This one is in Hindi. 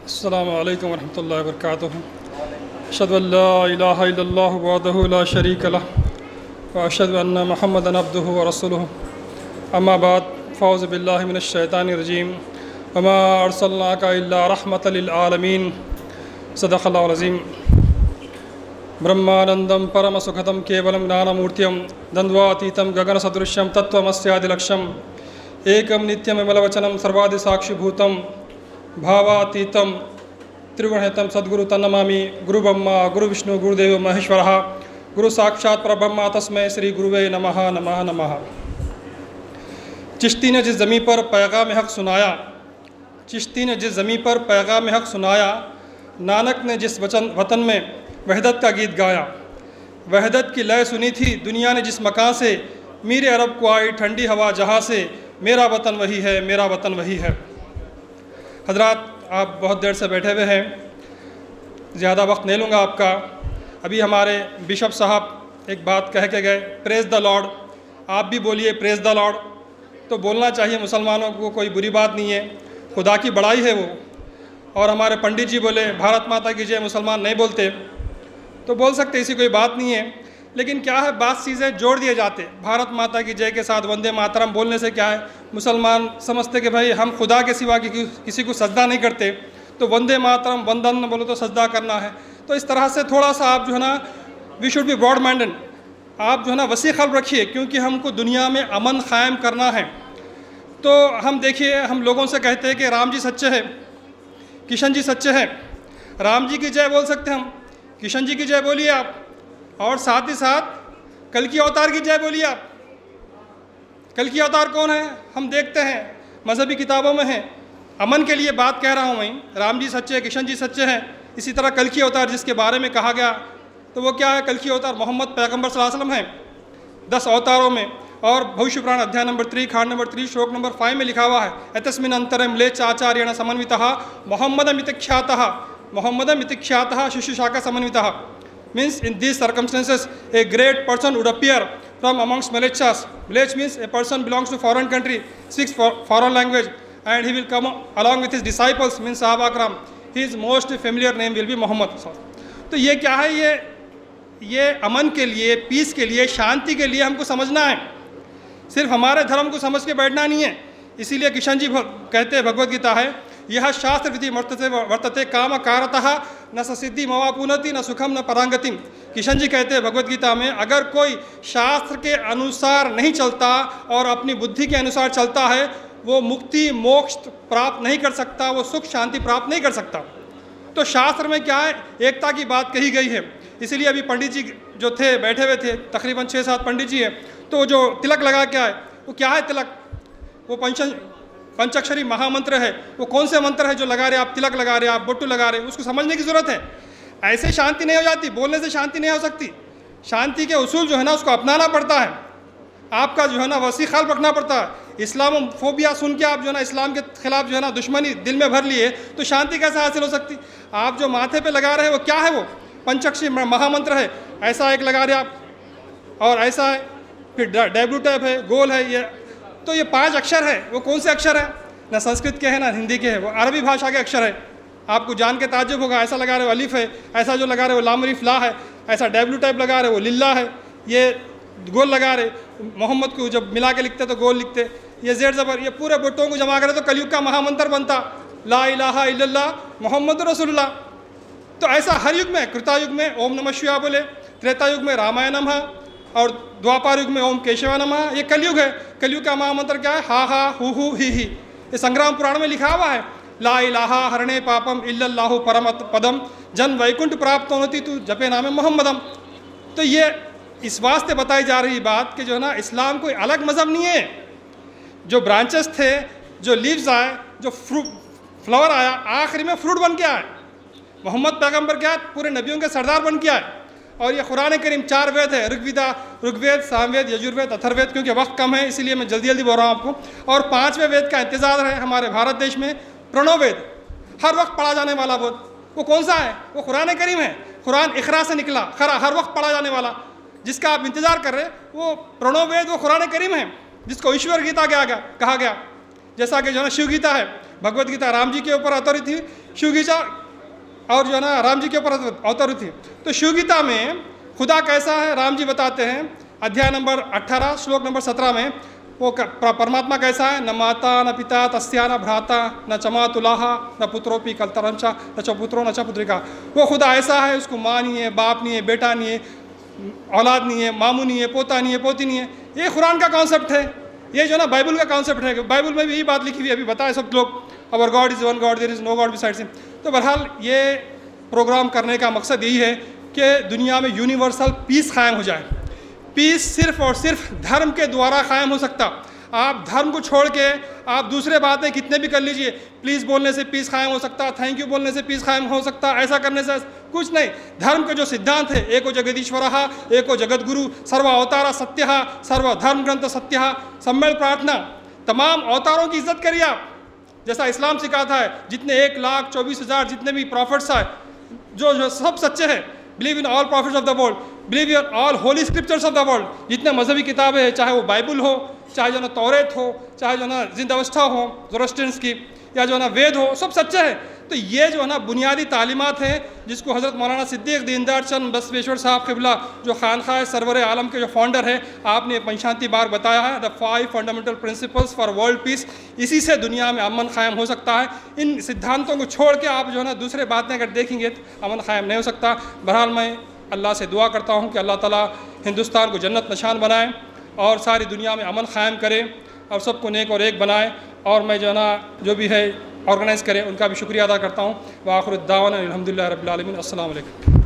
अस्सलामु अलैकुम वरहमतुल्लाहि वबरकातुहू। अशहदु अल्ला इलाहा इल्लल्लाहु वहदहु ला शरीका लह व अशहदु अन्ना मुहम्मदन अब्दुहु व रसूलुहु। अम्मा बाद फ़ौज़ु बिल्लाहि मिनश शैतानिर रजीम वमा अर्सलनाका इल्ला रहमतल लिल आलमीन। सदक़ल्लाहुल अज़ीम। ब्रह्मानंदम परम सुखदम केवलम ज्ञानमूर्तियम द्वंद्वातीतं गगनसदृश्यं तत्त्वमस्यादिलक्ष्यम् एकं नित्यममलवचनं सर्वादिसाक्षिभूतं भावातीतं त्रिगुणहितं सद्गुरु तन्नमामि। गुरु ब्रह्मा गुरु विष्णु गुरुदेव महेश्वरः गुरु साक्षात् परब्रह्म तस्मै श्री गुरुवे नमः नमः नमः। चिश्ती ने जिस ज़मीं पर पैगाम हक़ सुनाया, चिश्ती ने जिस ज़मीं पर पैगाम हक़ सुनाया, नानक ने जिस वतन में वहदत का गीत गाया। वहदत की लय सुनी थी दुनिया ने जिस मकान से, मीर अरब को आई ठंडी हवा जहाँ से, मेरा वतन वही है, मेरा वतन वही है। हज़रात, आप बहुत देर से बैठे हुए हैं, ज़्यादा वक्त नहीं लूँगा आपका। अभी हमारे बिशप साहब एक बात कह के गए, प्रेज़ द लॉर्ड। आप भी बोलिए प्रेज़ द लॉर्ड। तो बोलना चाहिए, मुसलमानों को कोई बुरी बात नहीं है, खुदा की बड़ाई है वो। और हमारे पंडित जी बोले भारत माता की जय, मुसलमान नहीं बोलते तो बोल सकते, ऐसी कोई बात नहीं है। लेकिन क्या है, बात चीज़ें जोड़ दिए जाते। भारत माता की जय के साथ वंदे मातरम बोलने से क्या है, मुसलमान समझते कि भाई हम खुदा के सिवा किसी को सजदा नहीं करते, तो वंदे मातरम वंदन बोलो तो सजदा करना है। तो इस तरह से थोड़ा सा आप जो है ना, we should be broad minded. आप जो है ना वसी क़ल्ब रखिए, क्योंकि हमको दुनिया में अमन क़ायम करना है। तो हम देखिए, हम लोगों से कहते हैं कि राम जी सच्चे हैं, किशन जी सच्चे हैं। राम जी की जय बोल सकते हम, किशन जी की जय बोलिए आप, और साथ ही साथ कल की अवतार की जय बोलिए आप। कल की अवतार कौन है, हम देखते हैं मजहबी किताबों में है। अमन के लिए बात कह रहा हूँ मैं, राम जी सच्चे हैं, किशन जी सच्चे हैं। इसी तरह कल की अवतार जिसके बारे में कहा गया, तो वो क्या है, कल की अवतार मोहम्मद पैगम्बर सल्लल्लाहु अलैहि वसल्लम हैं 10 अवतारों में। और भविष्य पुराण अध्याय नंबर 3 खंड नंबर 3 श्लोक नंबर 5 में लिखा हुआ है, एतस्मिन् अंतरम latch आचार्येण समन्वितः मोहम्मदमितिख्यातः मोहम्मदमितिख्यातः शिशुशाखा समन्वितः। Means in these circumstances a great person would appear from amongst Malechas. Malech means a person belongs to foreign country, speaks foreign language, and he will come along with his disciples, means Sahaba Akram. His most familiar name will be Muhammad. तो ये क्या है, ये अमन के लिए, पीस के लिए, शांति के लिए हमको समझना है। सिर्फ हमारे धर्म को समझ के बैठना नहीं है। इसीलिए किशन जी कहते हैं, भगवद गीता है, यह शास्त्र विधि वर्तते काम कारतः न सिद्धि मवापुनति न सुखम न परांगतिम। किशन जी कहते हैं भगवद गीता में, अगर कोई शास्त्र के अनुसार नहीं चलता और अपनी बुद्धि के अनुसार चलता है, वो मुक्ति मोक्ष प्राप्त नहीं कर सकता, वो सुख शांति प्राप्त नहीं कर सकता। तो शास्त्र में क्या है, एकता की बात कही गई है। इसीलिए अभी पंडित जी जो थे बैठे हुए थे, तकरीबन 6-7 पंडित जी हैं, तो जो तिलक लगा के आए, वो क्या है तिलक, वो पंचाक्षरी महामंत्र है। वो कौन से मंत्र है जो लगा रहे, आप तिलक लगा रहे, आप बोट्टू लगा रहे, उसको समझने की ज़रूरत है। ऐसे शांति नहीं हो जाती, बोलने से शांति नहीं हो सकती। शांति के उसूल जो है ना, उसको अपनाना पड़ता है। आपका जो है ना वसी ख़्याल रखना पड़ता है। इस्लामोफोबिया सुन के आप जो है ना इस्लाम के खिलाफ जो है ना दुश्मनी दिल में भर लिए, तो शांति कैसे हासिल हो सकती। आप जो माथे पे लगा रहे हैं वो क्या है, वो पंचाक्षरी महामंत्र है। ऐसा एक लगा रहे आप, और ऐसा है, फिर डब्ल्यू टाइप है, गोल है, ये तो ये 5 अक्षर है। वो कौन से अक्षर है, ना संस्कृत के हैं ना हिंदी के हैं, वो अरबी भाषा के अक्षर है। आपको जान के ताज्जुब होगा, ऐसा लगा रहे हो अलिफ है, ऐसा जो लगा रहे हो लाम रिफ ला है, ऐसा डब्ल्यू टाइप लगा रहे हो लिल्ला है, ये गोल लगा रहे, मोहम्मद को जब मिला के लिखते तो गोल लिखते, ये जेर ज़बर, ये पूरे बुट्टों को जमा करें तो कलयुग का महामंत्र बनता, ला इलाहा इल्लल्लाह मोहम्मद रसूलुल्लाह। तो ऐसा हर युग में, कृतायुग में ओम नमः शिवाय बोले, त्रेता युग में रामायण नमः, और द्वापर युग में ओम केशवा नमः। ये कलयुग है। कलयुग का महामंत्र क्या है, हा हा हु ही। ये संग्राम पुराण में लिखा हुआ है, ला इलाहा हरणे पापम इल्लल्लाहु परम पदम जन वैकुंठ प्राप्त होती तू जपे नामे मोहम्मदम। तो ये इस वास्ते बताई जा रही बात कि जो है ना, इस्लाम कोई अलग मज़हब नहीं है। जो ब्रांचेस थे, जो लीव्स आए, जो फ्लावर आया, आखिरी में फ्रूट बन के आए। मोहम्मद पैगम्बर क्या है, पूरे नबियों के सरदार बन के आए। और ये कुरान करीम 4 वेद है, ऋग्वेद, सामवेद, यजुर्वेद, अथर्ववेद। क्योंकि वक्त कम है इसलिए मैं जल्दी जल्दी बोल रहा हूँ आपको। और 5वें वेद का इंतज़ार है हमारे भारत देश में, प्रणव वेद, हर वक्त पढ़ा जाने वाला वेद। वो कौन सा है, वो कुरान करीम है। कुरान इकरा से निकला, खरा, हर वक्त पढ़ा जाने वाला, जिसका आप इंतज़ार कर रहे, वो प्रणव वेद, वो कुरान करीम है, जिसको ईश्वर गीता कहा गया। जैसा कि जो है शिव गीता है, भगवत गीता राम जी के ऊपर अवतरित थी, शिव गीता और जो है ना राम जी के ऊपर अवतरित थी। तो शिव गीता में खुदा कैसा है राम जी बताते हैं, अध्याय नंबर 18 श्लोक नंबर 17 में वो परमात्मा कैसा है, न माता न पिता तस्या न भ्राता न चमा तुलाहा न पुत्रोपी कलतरंचा न च पुत्रो न च पुत्रिका। वो खुदा ऐसा है, उसको माँ नहीं है, बाप नहीं है, बेटा नहीं है, औलाद नहीं है, मामू नहीं है, पोता नहीं है, पोती नहीं है। ये कुरान का कॉन्सेप्ट है, ये जो ना बाइबल का कॉन्सेप्ट है। बाइबल में भी यही बात लिखी हुई है, अभी बताए सब लोग, our god is one god, there is no god besides him. तो बहरहाल ये प्रोग्राम करने का मकसद यही है कि दुनिया में यूनिवर्सल पीस कायम हो जाए। पीस सिर्फ और सिर्फ धर्म के द्वारा कायम हो सकता। आप धर्म को छोड़ के आप दूसरे बातें कितने भी कर लीजिए, प्लीज़ बोलने से पीस कायम हो सकता, थैंक यू बोलने से पीस कायम हो सकता, ऐसा करने से कुछ नहीं। धर्म के जो सिद्धांत है, एको जगदीश्वरः एको जगद्गुरु सर्व अवतारा सत्यः सर्व धर्म ग्रंथ सत्यः सम्मेल प्रार्थना, तमाम अवतारों की इज्जत करिए आप, जैसा इस्लाम सिखाता है। जितने 1,24,000 जितने भी प्रॉफिट्स आए जो सब सच्चे हैं, believe in all profits of the world, believe in all Holi scriptures of the world. जितने मजहबी किताबें हैं, चाहे वो बाइबल हो, चाहे जो ना तौरेत हो, चाहे जो ना जिंदावस्था हो ज़ोरास्ट्रियंस की, या जो ना वेद हो, सब सच्चे हैं। तो ये जो है ना बुनियादी तालीमात हैं जिसको हज़रत मौलाना सिद्दीक़ दीनदयाल चंद बसवेश्वर साहब क़िबला जो खानख़ाह सरवर आलम के जो फाउंडर हैं, आपने पंचांती बार बताया है, the 5 fundamental principles for world peace. इसी से दुनिया में अमन क़ायम हो सकता है। इन सिद्धांतों को छोड़ के आप जो है ना दूसरे बातें अगर देखेंगे तो अमन क़ायम नहीं हो सकता। बहरहाल मैं अल्लाह से दुआ करता हूँ कि अल्लाह ताला हिंदुस्तान को जन्नत निशान बनाए और सारी दुनिया में अमन क़ायम करे और सबको नेक और एक बनाए। और मैं जो है ना जो भी है ऑर्गेनाइज़ करें उनका भी शुक्रिया अदा करता हूँ। व आखिर दावाना अल्हम्दुलिल्लाहि रब्बिल आलमीन। अस्सलामु अलैकुम।